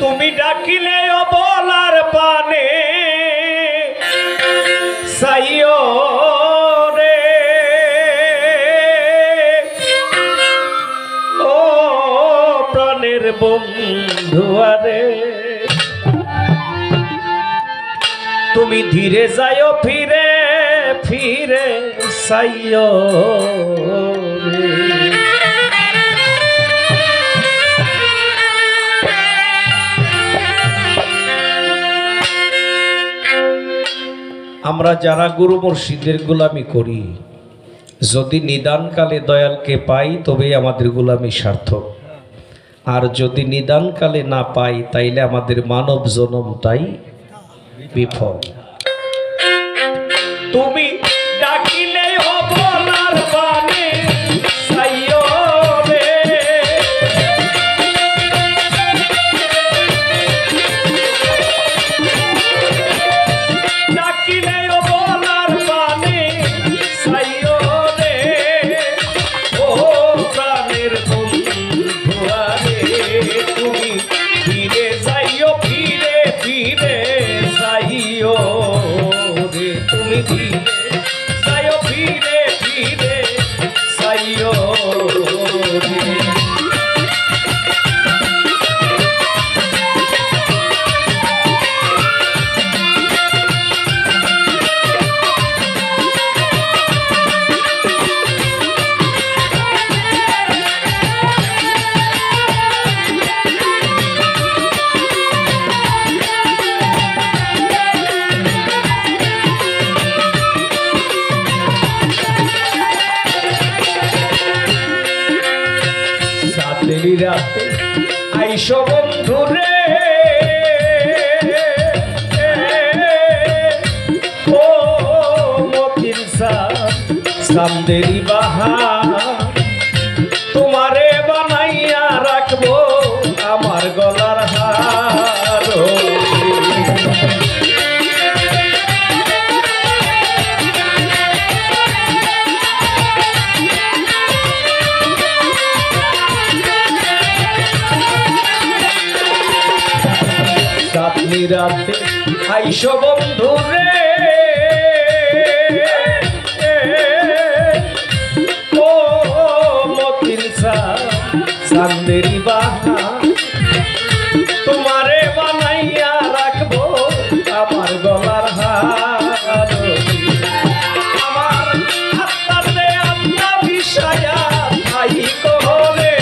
তুমি ডাকিলে বলার পানে সাইও রে ও প্রাণের বন্ধু আরে তুমি ধীরে যাইও ফিরে ফিরে সাইও রে। আমরা যারা গুরু মুর্শিদের গোলামি করি যদি নিদানকালে দয়ালকে পাই তবেই আমাদের গোলামি সার্থক, আর যদি নিদানকালে না পাই তাইলে আমাদের মানব জন্মটাই বিফল। তুমি ডাকিলে বলার পানে সাইও রে ডাকিলে বলার পানে সাইও রে ও প্রাণের বন্ধু আরে তুমি ফিরে যাইও ফিরে ফিরে সাইও রে তুমি ফিরে যাইও ফিরে ফিরে সাইও রে। রাতে আইসো বন্ধু রে ও মতিন সান্দেরি বাহার তোমারে বানাইয়া রাখবো আমার গলার হার। রাতে আইসো বন্ধু রে ও মতিন সান্দেরি বাহার তোমারে বানাইয়া রাখবো আমার গলার হার। আমার আত্মাতে আত্মা বিষয়া ভাই কোলে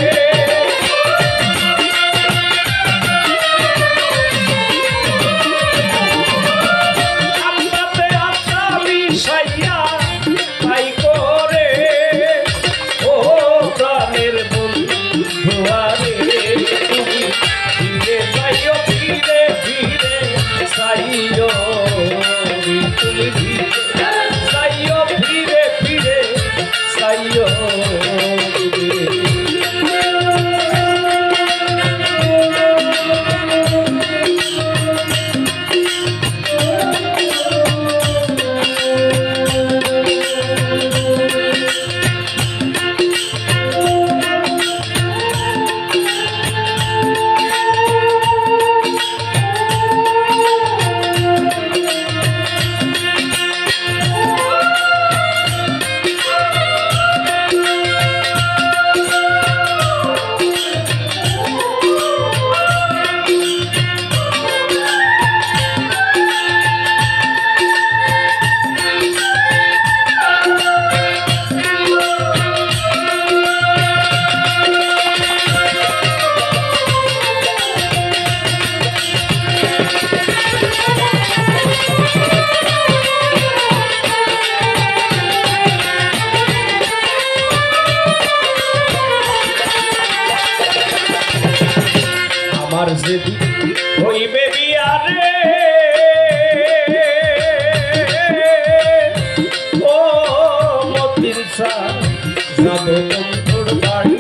হইবে বিয়ারে ও মতিন যাবো বন্ধুর বাড়ি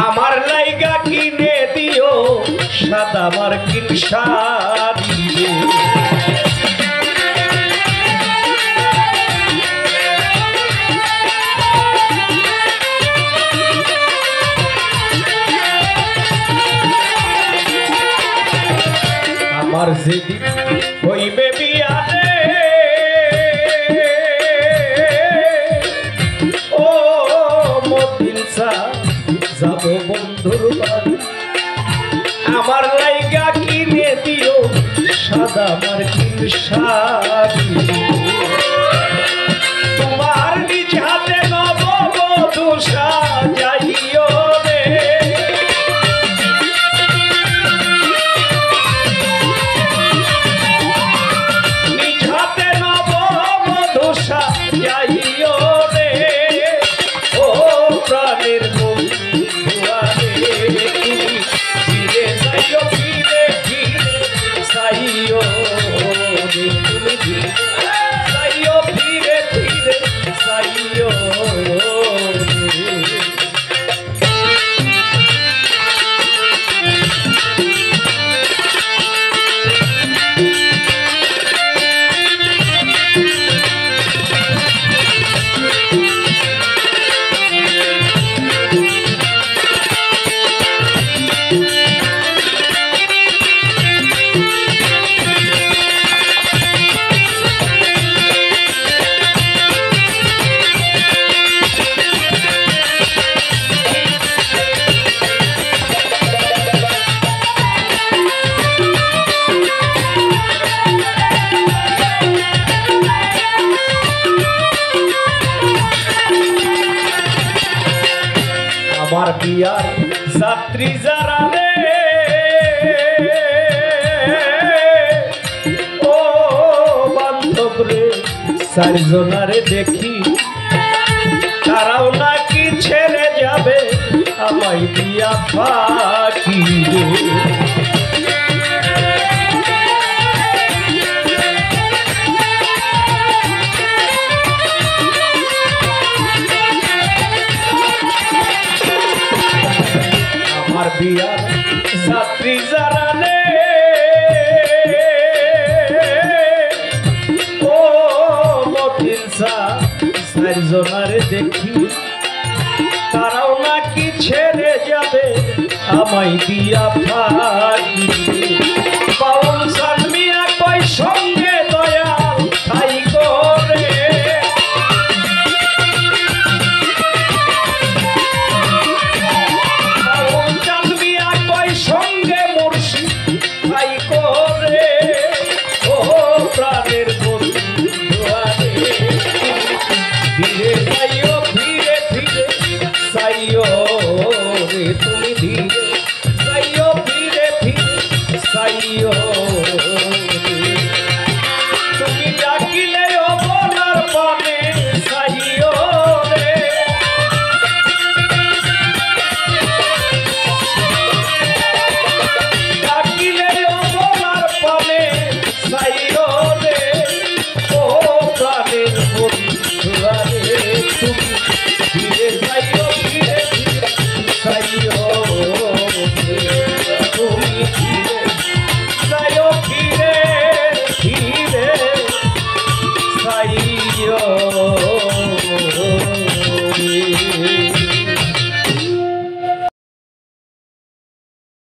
আমার লাইগা কিনে দিও সাদা মার্কিন শাড়ি। আমার যেদিন হইবে বিয়ারে ও মতিন চা যাব বন্ধুর বাড়ি আমার লাইগা কিনে দিও সাদা মার্কিন শাড়ি তোমার নিজ হাতে নববধূ সাজাইও রে নিজ হাতে নববধূ সাজাইও রে ও প্রাণের আমার বিয়ার যাত্রী যারা রে ও বান্ধব রে চারজনারে দেখি তারাও নাকি ছেড়ে যাবে আমায় দিয়া ফাঁকি রে আমার বিয়ার যাত্রী যারা রে ও মতিন চা চারজনারে দেখি তারাও নাকি ছেড়ে যাবে আমায় দিয়া